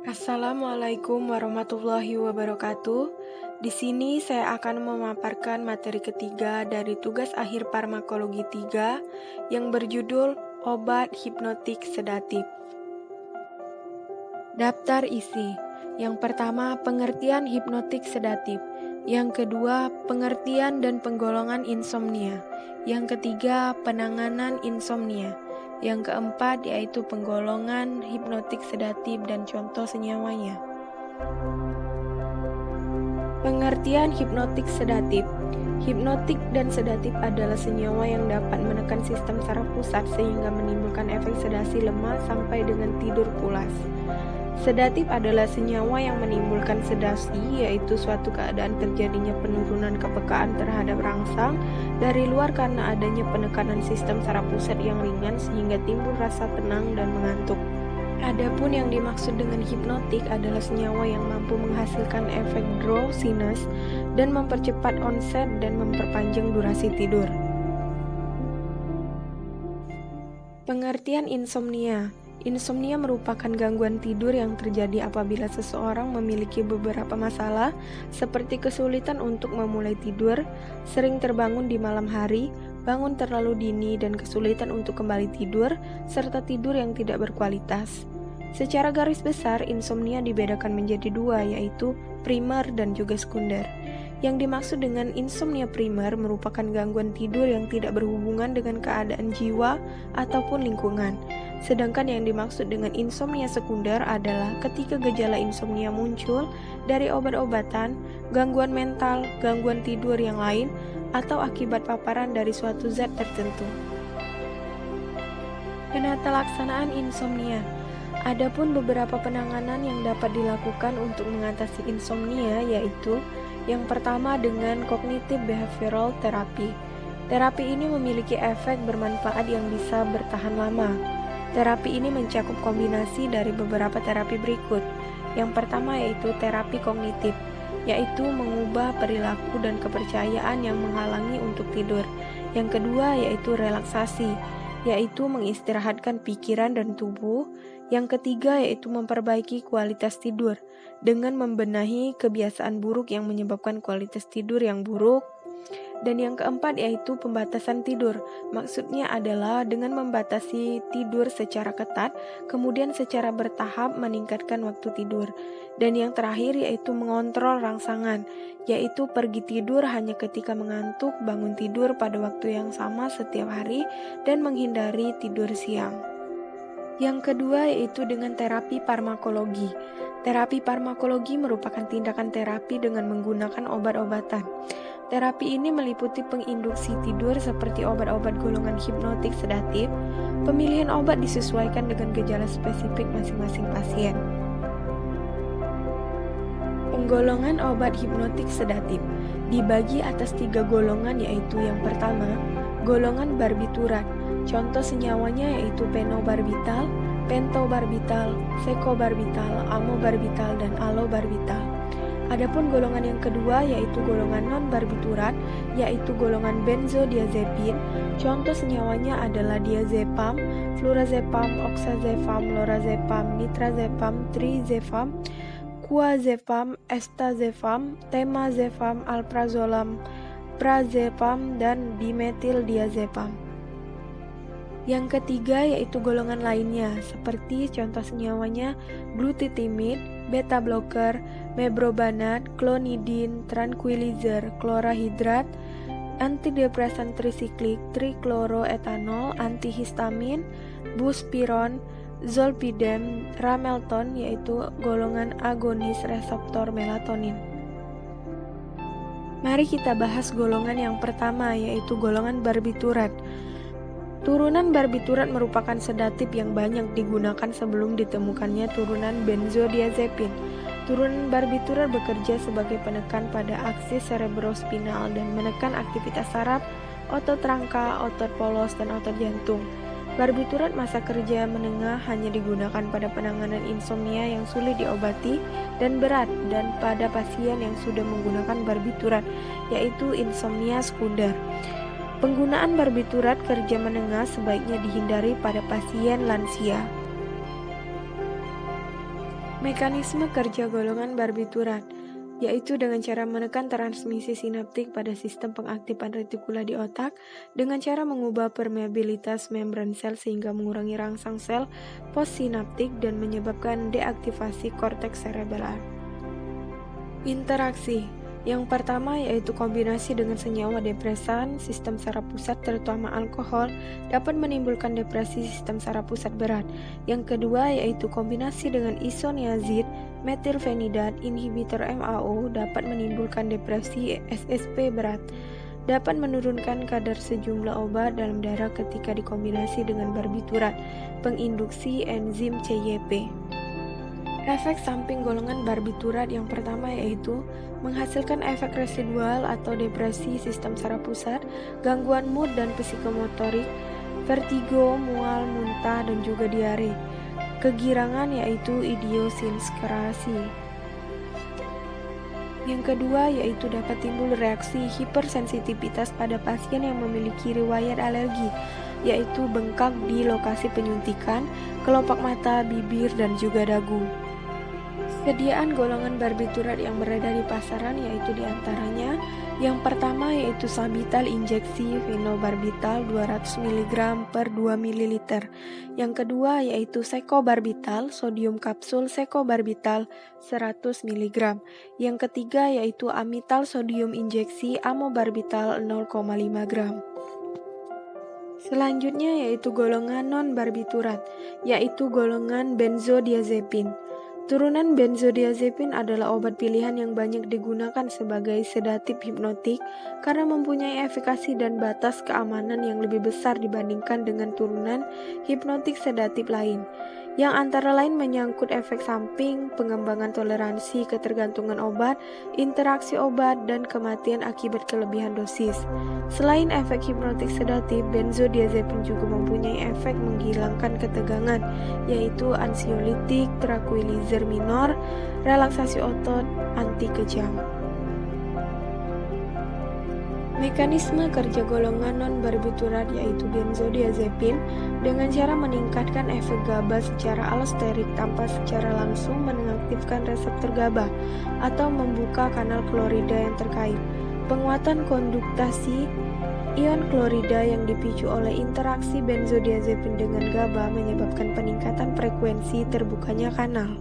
Assalamualaikum warahmatullahi wabarakatuh. Di sini saya akan memaparkan materi ketiga dari tugas akhir farmakologi 3 yang berjudul Obat Hipnotik Sedatif. Daftar isi. Yang pertama, pengertian hipnotik sedatif. Yang kedua, pengertian dan penggolongan insomnia. Yang ketiga, penanganan insomnia. Yang keempat yaitu penggolongan hipnotik sedatif dan contoh senyawanya. Pengertian hipnotik sedatif. Hipnotik dan sedatif adalah senyawa yang dapat menekan sistem saraf pusat sehingga menimbulkan efek sedasi lemah sampai dengan tidur pulas. Sedatif adalah senyawa yang menimbulkan sedasi, yaitu suatu keadaan terjadinya penurunan kepekaan terhadap rangsang dari luar karena adanya penekanan sistem saraf pusat yang ringan sehingga timbul rasa tenang dan mengantuk. Adapun yang dimaksud dengan hipnotik adalah senyawa yang mampu menghasilkan efek drowsiness dan mempercepat onset dan memperpanjang durasi tidur. Pengertian insomnia. Insomnia merupakan gangguan tidur yang terjadi apabila seseorang memiliki beberapa masalah seperti kesulitan untuk memulai tidur, sering terbangun di malam hari, bangun terlalu dini dan kesulitan untuk kembali tidur, serta tidur yang tidak berkualitas. Secara garis besar, insomnia dibedakan menjadi dua, yaitu primer dan juga sekunder. Yang dimaksud dengan insomnia primer merupakan gangguan tidur yang tidak berhubungan dengan keadaan jiwa ataupun lingkungan. Sedangkan yang dimaksud dengan insomnia sekunder adalah ketika gejala insomnia muncul dari obat-obatan, gangguan mental, gangguan tidur yang lain, atau akibat paparan dari suatu zat tertentu. Penata laksanaan insomnia. Adapun beberapa penanganan yang dapat dilakukan untuk mengatasi insomnia yaitu yang pertama dengan cognitive behavioral therapy. Terapi ini memiliki efek bermanfaat yang bisa bertahan lama. Terapi ini mencakup kombinasi dari beberapa terapi berikut. Yang pertama yaitu terapi kognitif, yaitu mengubah perilaku dan kepercayaan yang menghalangi untuk tidur. Yang kedua yaitu relaksasi, yaitu mengistirahatkan pikiran dan tubuh. Yang ketiga yaitu memperbaiki kualitas tidur dengan membenahi kebiasaan buruk yang menyebabkan kualitas tidur yang buruk. Dan yang keempat yaitu pembatasan tidur. Maksudnya adalah dengan membatasi tidur secara ketat, kemudian secara bertahap meningkatkan waktu tidur. Dan yang terakhir yaitu mengontrol rangsangan, yaitu pergi tidur hanya ketika mengantuk, bangun tidur pada waktu yang sama setiap hari, dan menghindari tidur siang. Yang kedua yaitu dengan terapi farmakologi. Terapi farmakologi merupakan tindakan terapi dengan menggunakan obat-obatan. Terapi ini meliputi penginduksi tidur seperti obat-obat golongan hipnotik sedatif. Pemilihan obat disesuaikan dengan gejala spesifik masing-masing pasien. Penggolongan obat hipnotik sedatif dibagi atas 3 golongan yaitu yang pertama, golongan barbiturat. Contoh senyawanya yaitu penobarbital, pentobarbital, secobarbital, amobarbital, dan alobarbital. Adapun golongan yang kedua yaitu golongan non-barbiturat, yaitu golongan benzodiazepin. Contoh senyawanya adalah diazepam, flurazepam, oxazepam, lorazepam, nitrazepam, trizepam, kuazepam, estazepam, temazepam, alprazolam, prazepam, dan dimetildiazepam. Yang ketiga yaitu golongan lainnya, seperti contoh senyawanya glutitimid, beta blocker, mebrobanat, klonidin, tranquilizer, klorahidrat, antidepresan trisiklik, trikloroetanol, antihistamin, buspiron, zolpidem, ramelton, yaitu golongan agonis reseptor melatonin. Mari kita bahas golongan yang pertama, yaitu golongan barbiturat. Turunan barbiturat merupakan sedatif yang banyak digunakan sebelum ditemukannya turunan benzodiazepin. Turunan barbiturat bekerja sebagai penekan pada aksis cerebrospinal dan menekan aktivitas saraf, otot rangka, otot polos, dan otot jantung. Barbiturat masa kerja menengah hanya digunakan pada penanganan insomnia yang sulit diobati dan berat dan pada pasien yang sudah menggunakan barbiturat, yaitu insomnia sekunder. Penggunaan barbiturat kerja menengah sebaiknya dihindari pada pasien lansia. Mekanisme kerja golongan barbiturat, yaitu dengan cara menekan transmisi sinaptik pada sistem pengaktifan retikula di otak dengan cara mengubah permeabilitas membran sel sehingga mengurangi rangsang sel postsinaptik dan menyebabkan deaktivasi korteks serebral. Interaksi yang pertama yaitu kombinasi dengan senyawa depresan sistem saraf pusat terutama alkohol dapat menimbulkan depresi sistem saraf pusat berat. Yang kedua yaitu kombinasi dengan isoniazid metilfenidat inhibitor MAO dapat menimbulkan depresi SSP berat. Dapat menurunkan kadar sejumlah obat dalam darah ketika dikombinasi dengan barbiturat, penginduksi enzim CYP. Efek samping golongan barbiturat yang pertama yaitu menghasilkan efek residual atau depresi sistem saraf pusat, gangguan mood dan psikomotorik, vertigo, mual, muntah, dan juga diare. Kegirangan yaitu idiosinkras. Yang kedua yaitu dapat timbul reaksi hipersensitivitas pada pasien yang memiliki riwayat alergi, yaitu bengkak di lokasi penyuntikan, kelopak mata, bibir, dan juga dagu. Sediaan golongan barbiturat yang beredar di pasaran yaitu diantaranya yang pertama yaitu sabital injeksi fenobarbital 200 mg per 2 ml. Yang kedua yaitu sekobarbital sodium kapsul sekobarbital 100 mg. Yang ketiga yaitu amital sodium injeksi amobarbital 0,5 gram. Selanjutnya yaitu golongan non-barbiturat, yaitu golongan benzodiazepin. Turunan benzodiazepin adalah obat pilihan yang banyak digunakan sebagai sedatif hipnotik karena mempunyai efikasi dan batas keamanan yang lebih besar dibandingkan dengan turunan hipnotik sedatif lain, yang antara lain menyangkut efek samping, pengembangan toleransi, ketergantungan obat, interaksi obat, dan kematian akibat kelebihan dosis. Selain efek hipnotik sedatif, benzodiazepin juga mempunyai efek menghilangkan ketegangan, yaitu ansiolitik, tranquilizer minor, relaksasi otot, anti kejang. Mekanisme kerja golongan non-barbiturat yaitu benzodiazepin dengan cara meningkatkan efek GABA secara allosterik tanpa secara langsung mengaktifkan reseptor GABA atau membuka kanal klorida yang terkait. Penguatan konduktasi ion klorida yang dipicu oleh interaksi benzodiazepin dengan GABA menyebabkan peningkatan frekuensi terbukanya kanal.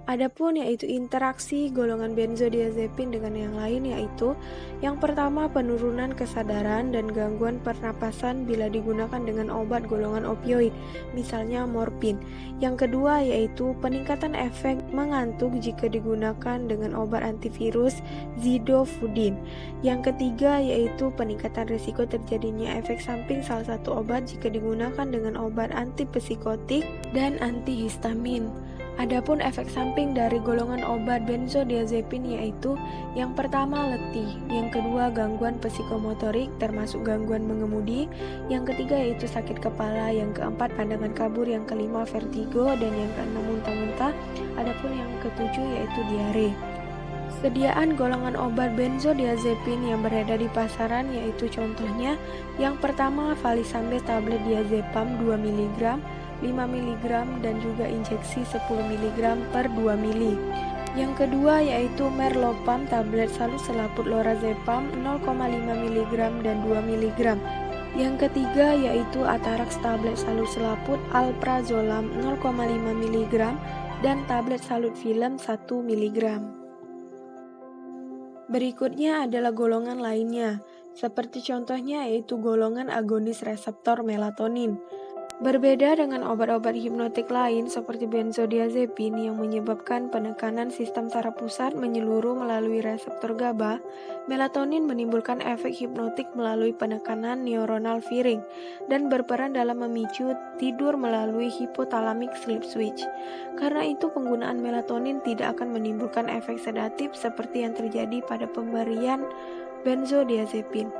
Adapun yaitu interaksi golongan benzodiazepin dengan yang lain yaitu yang pertama penurunan kesadaran dan gangguan pernapasan bila digunakan dengan obat golongan opioid, misalnya morfin. Yang kedua yaitu peningkatan efek mengantuk jika digunakan dengan obat antivirus zidofudin. Yang ketiga yaitu peningkatan risiko terjadinya efek samping salah satu obat jika digunakan dengan obat antipsikotik dan antihistamin. Adapun efek samping dari golongan obat benzodiazepin yaitu yang pertama letih, yang kedua gangguan psikomotorik termasuk gangguan mengemudi, yang ketiga yaitu sakit kepala, yang keempat pandangan kabur, yang kelima vertigo, dan yang keenam muntah-muntah. Adapun yang ketujuh yaitu diare. Sediaan golongan obat benzodiazepin yang beredar di pasaran yaitu contohnya yang pertama valisambe tablet diazepam 2 mg, 5 mg, dan juga injeksi 10 mg per 2 ml. Yang kedua yaitu merlopam tablet salus selaput lorazepam 0,5 mg dan 2 mg. Yang ketiga yaitu atarax tablet salus selaput alprazolam 0,5 mg dan tablet salut film 1 mg. Berikutnya adalah golongan lainnya, seperti contohnya yaitu golongan agonis reseptor melatonin. Berbeda dengan obat-obat hipnotik lain seperti benzodiazepin yang menyebabkan penekanan sistem saraf pusat menyeluruh melalui reseptor GABA, melatonin menimbulkan efek hipnotik melalui penekanan neuronal firing dan berperan dalam memicu tidur melalui hypothalamic sleep switch. Karena itu penggunaan melatonin tidak akan menimbulkan efek sedatif seperti yang terjadi pada pemberian benzodiazepin.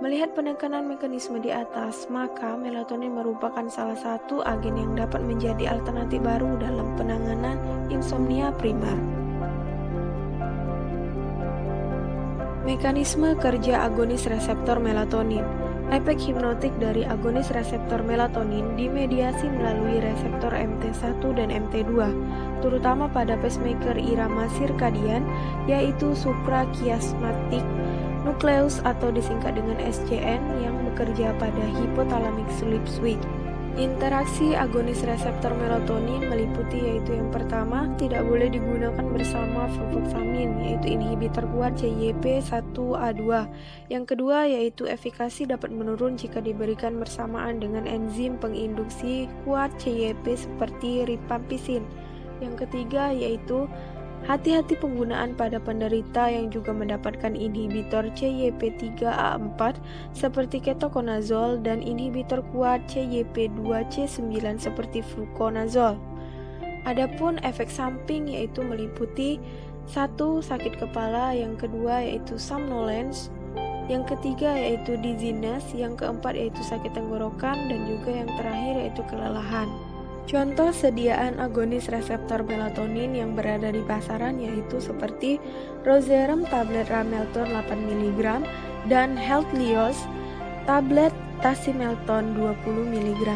Melihat penekanan mekanisme di atas, maka melatonin merupakan salah satu agen yang dapat menjadi alternatif baru dalam penanganan insomnia primer. Mekanisme kerja agonis reseptor melatonin. Efek hipnotik dari agonis reseptor melatonin dimediasi melalui reseptor MT1 dan MT2, terutama pada pacemaker irama sirkadian, yaitu suprachiasmatic nucleus atau disingkat dengan SCN yang bekerja pada hypothalamic sleep switch. Interaksi agonis reseptor melatonin meliputi yaitu yang pertama, tidak boleh digunakan bersama fluvoxamine yaitu inhibitor kuat CYP1A2. Yang kedua yaitu efikasi dapat menurun jika diberikan bersamaan dengan enzim penginduksi kuat CYP seperti rifampicin. Yang ketiga yaitu hati-hati penggunaan pada penderita yang juga mendapatkan inhibitor CYP3A4 seperti ketoconazole dan inhibitor kuat CYP2C9 seperti fluconazole. Adapun efek samping yaitu meliputi 1. Sakit kepala, yang kedua yaitu somnolence, yang ketiga yaitu dizziness, yang keempat yaitu sakit tenggorokan, dan juga yang terakhir yaitu kelelahan. Contoh sediaan agonis reseptor melatonin yang berada di pasaran yaitu seperti Roserum tablet Ramelton 8 mg dan Healthlios tablet Tasimelton 20 mg.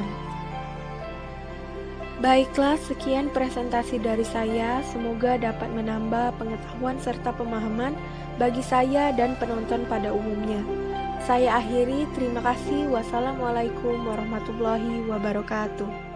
Baiklah, sekian presentasi dari saya. Semoga dapat menambah pengetahuan serta pemahaman bagi saya dan penonton pada umumnya. Saya akhiri, terima kasih. Wassalamualaikum warahmatullahi wabarakatuh.